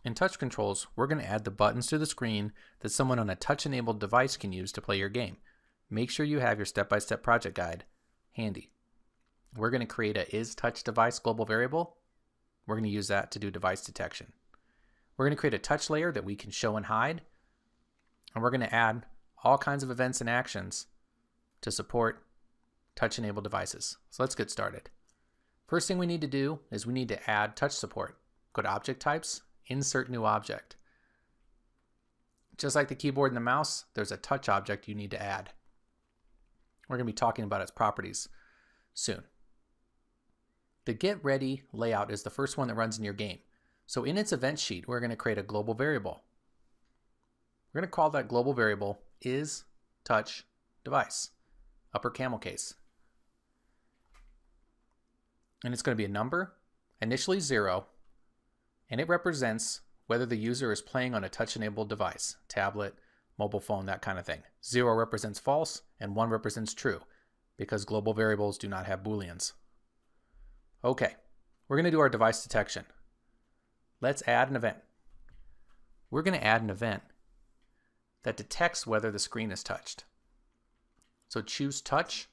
In touch controls, we're going to add the buttons to the screen that someone on a touch-enabled device can use to play your game. Make sure you have your step-by-step project guide handy. We're going to create a isTouchDevice global variable. We're going to use that to do device detection. We're going to create a touch layer that we can show and hide. And we're going to add all kinds of events and actions to support touch-enabled devices. So let's get started. First thing we need to do is we need to add touch support. Go to Object Types, Insert New Object. Just like the keyboard and the mouse, there's a touch object you need to add. We're going to be talking about its properties soon. The Get Ready layout is the first one that runs in your game. So in its event sheet, we're going to create a global variable. We're going to call that global variable isTouchDevice, upper camel case. And it's going to be a number, initially 0, and it represents whether the user is playing on a touch-enabled device, tablet, mobile phone, that kind of thing. 0 represents false, and 1 represents true, because global variables do not have booleans. Okay, we're going to do our device detection. Let's add an event. We're going to add an event that detects whether the screen is touched. So choose touch,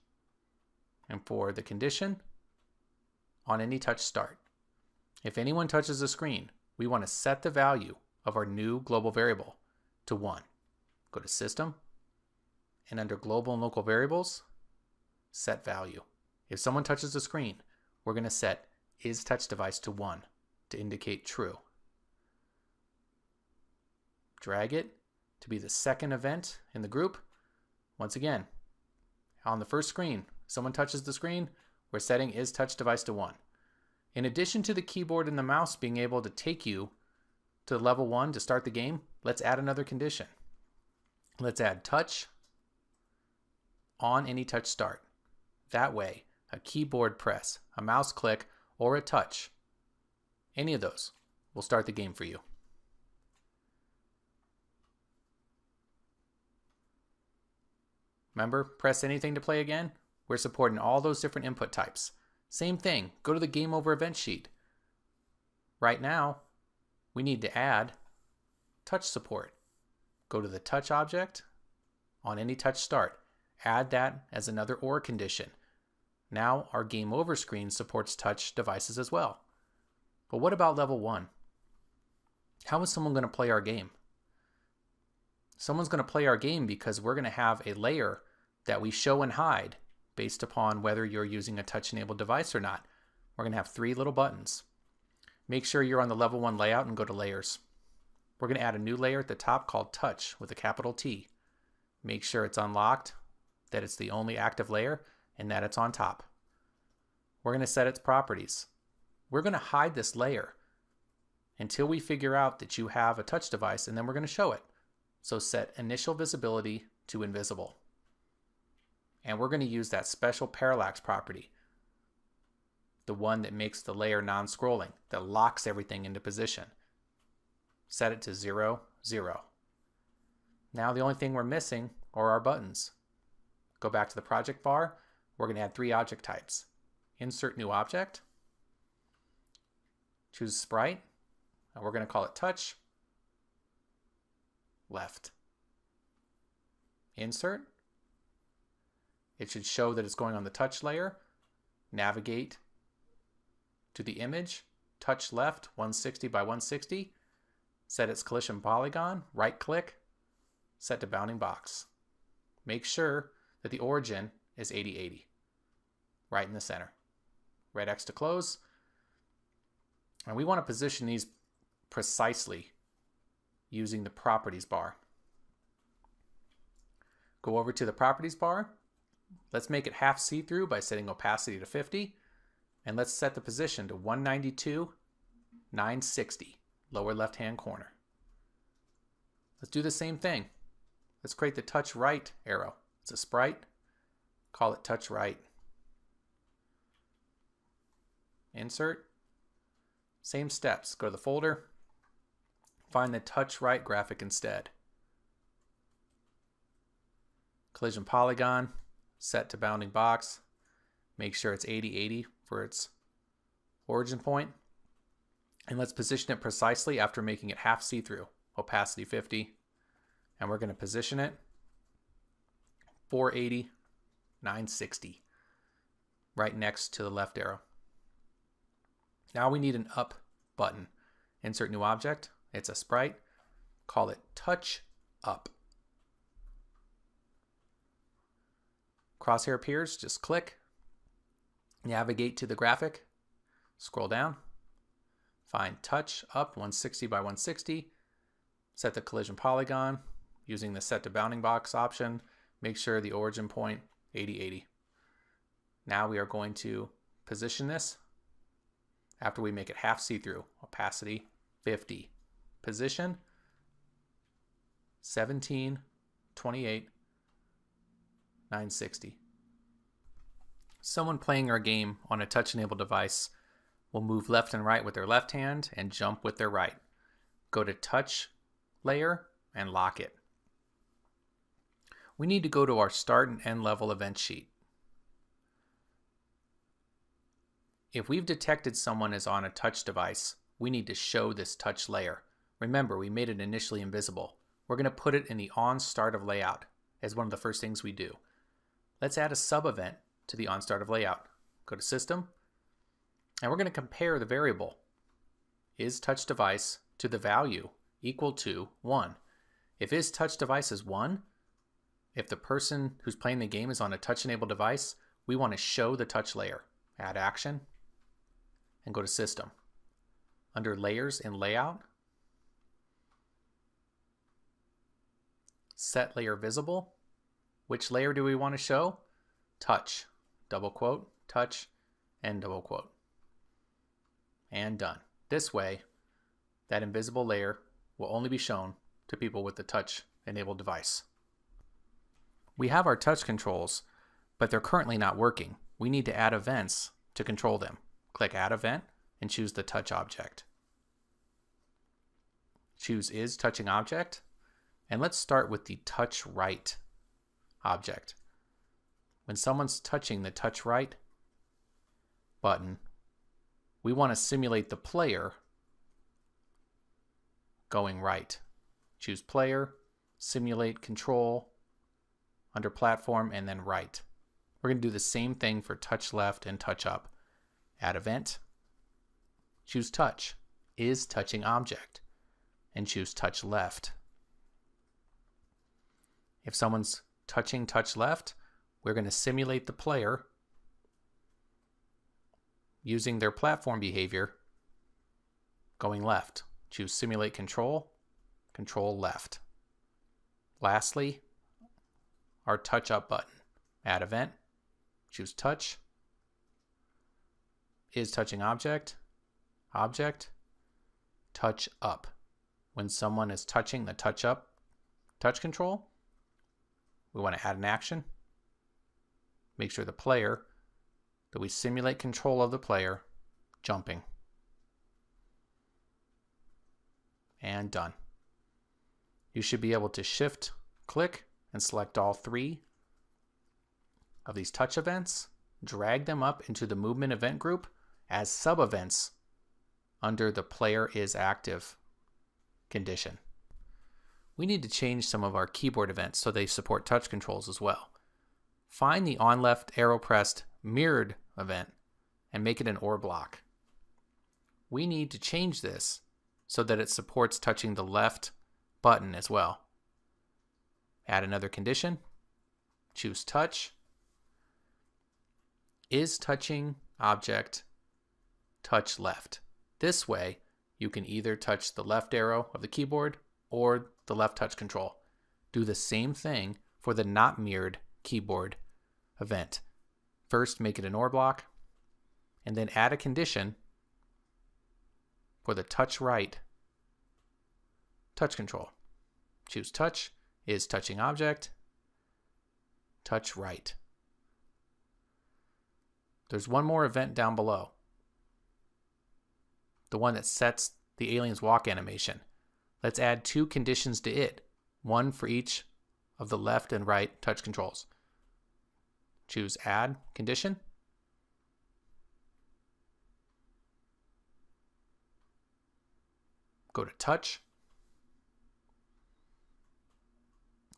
and for the condition, on any touch start. If anyone touches the screen, we want to set the value of our new global variable to 1. Go to System, and under Global and Local Variables, Set Value. If someone touches the screen, we're going to set isTouchDevice to 1 to indicate true. Drag it to be the second event in the group. Once again, on the first screen, someone touches the screen, we're setting isTouchDevice to 1. In addition to the keyboard and the mouse being able to take you to level 1 to start the game, let's add another condition. Let's add touch on any touch start. That way, a keyboard press, a mouse click, or a touch, any of those will start the game for you. Remember, press anything to play again? We're supporting all those different input types. Same thing, go to the Game Over event sheet. Right now, we need to add touch support. Go to the touch object on any touch start. Add that as another OR condition. Now our Game Over screen supports touch devices as well. But what about level 1? How is someone going to play our game? Someone's going to play our game because we're going to have a layer that we show and hide based upon whether you're using a touch-enabled device or not. We're going to have 3 little buttons. Make sure you're on the level 1 layout and go to Layers. We're going to add a new layer at the top called Touch with a capital T. Make sure it's unlocked, that it's the only active layer, and that it's on top. We're going to set its properties. We're going to hide this layer until we figure out that you have a touch device, and then we're going to show it. So set Initial Visibility to Invisible. And we're going to use that special parallax property, the one that makes the layer non-scrolling, that locks everything into position. Set it to 0, 0. Now the only thing we're missing are our buttons. Go back to the project bar. We're going to add 3 object types. Insert New Object. Choose Sprite. And we're going to call it Touch. Left. Insert. It should show that it's going on the touch layer. Navigate to the image. Touch left, 160 by 160. Set its collision polygon. Right click. Set to bounding box. Make sure that the origin is 80/80. Right in the center. Red X to close. And we want to position these precisely using the properties bar. Go over to the properties bar. Let's make it half see-through by setting opacity to 50. And let's set the position to 192, 960, lower left-hand corner. Let's do the same thing. Let's create the touch right arrow. It's a sprite. Call it touch right. Insert. Same steps. Go to the folder. Find the touch right graphic instead. Collision polygon. Set to bounding box. Make sure it's 80/80 for its origin point. And let's position it precisely after making it half see-through, opacity 50. And we're going to position it 480, 960, right next to the left arrow. Now we need an up button. Insert new object. It's a sprite. Call it touch up. Crosshair appears, just click. Navigate to the graphic. Scroll down. Find touch up 160 by 160. Set the collision polygon using the set to bounding box option. Make sure the origin point 8080. Now we are going to position this after we make it half see-through, opacity 50. Position 17, 28, 960. Someone playing our game on a touch-enabled device will move left and right with their left hand and jump with their right. Go to touch layer and lock it. We need to go to our start and end level event sheet. If we've detected someone is on a touch device, we need to show this touch layer. Remember, we made it initially invisible. We're going to put it in the on start of layout as one of the first things we do. Let's add a sub event to the on start of layout. Go to system, and we're going to compare the variable is touch device to the value equal to 1. If is touch device is 1, if the person who's playing the game is on a touch enabled device, we want to show the touch layer. Add action and go to system. Under layers and layout, set layer visible. Which layer do we want to show? Touch, double quote, touch, and double quote. And done. This way, that invisible layer will only be shown to people with the touch enabled device. We have our touch controls, but they're currently not working. We need to add events to control them. Click Add Event and choose the touch object. Choose Is Touching Object, and let's start with the touch right object. When someone's touching the touch right button, we want to simulate the player going right. Choose Player, Simulate Control, under Platform, and then Right. We're going to do the same thing for touch left and touch up. Add Event, choose Touch, Is Touching Object, and choose Touch Left. If someone's touching touch left, we're going to simulate the player using their platform behavior going left. Choose Simulate Control, Control Left. Lastly, our touch up button. Add event, choose touch, is touching object, object, touch up. When someone is touching the touch up touch control, we want to add an action. Make sure the player, that we simulate control of the player jumping. And done. You should be able to shift click and select all 3 of these touch events, drag them up into the movement event group as sub events under the player is active condition. We need to change some of our keyboard events so they support touch controls as well. Find the on left arrow pressed mirrored event and make it an OR block. We need to change this so that it supports touching the left button as well. Add another condition, choose touch, is touching object touch left. This way you can either touch the left arrow of the keyboard or the left touch control. Do the same thing for the not mirrored keyboard event. First make it an OR block and then add a condition for the touch right touch control. Choose touch, is touching object, touch right. There's one more event down below. The one that sets the alien's walk animation. Let's add 2 conditions to it, one for each of the left and right touch controls. Choose Add Condition. go to touch,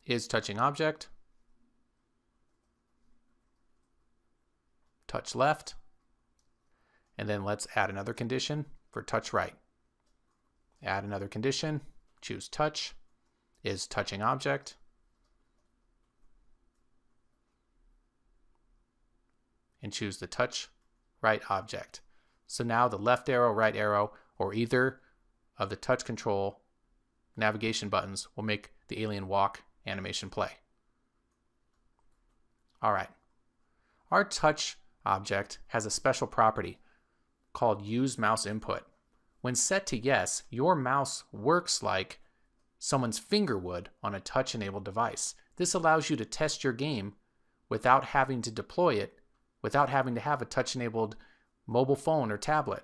is touching object, touch left, and then let's add another condition for touch right. Add another condition, choose touch, is touching object, and choose the touch right object. So now the left arrow, right arrow, or either of the touch control navigation buttons will make the alien walk animation play. All right. Our touch object has a special property called use mouse input. When set to yes, your mouse works like someone's finger would on a touch-enabled device. This allows you to test your game without having to deploy it, without having to have a touch-enabled mobile phone or tablet.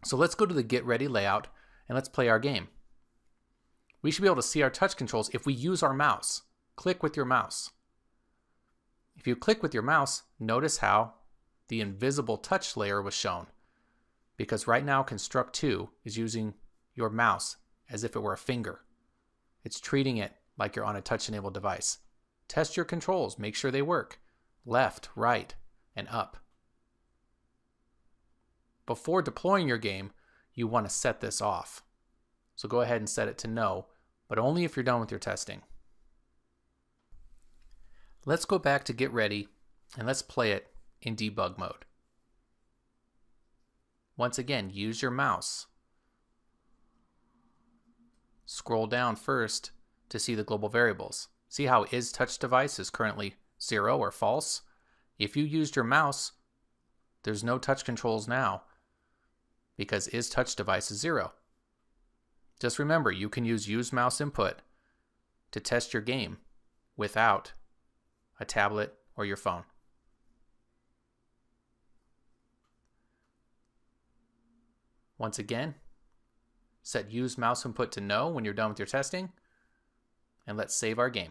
So let's go to the Get Ready layout and let's play our game. We should be able to see our touch controls if we use our mouse. Click with your mouse. If you click with your mouse, notice how the invisible touch layer was shown. Because right now Construct 2 is using your mouse as if it were a finger. It's treating it like you're on a touch-enabled device. Test your controls, make sure they work. Left, right, and up. Before deploying your game, you want to set this off. So go ahead and set it to no, but only if you're done with your testing. Let's go back to Get Ready and let's play it in debug mode. Once again, use your mouse. Scroll down first to see the global variables. See how is touch device is currently 0 or false? If you used your mouse, there's no touch controls now because is touch device is 0. Just remember, you can use mouse input to test your game without a tablet or your phone. Once again, set use mouse input to no when you're done with your testing, and let's save our game.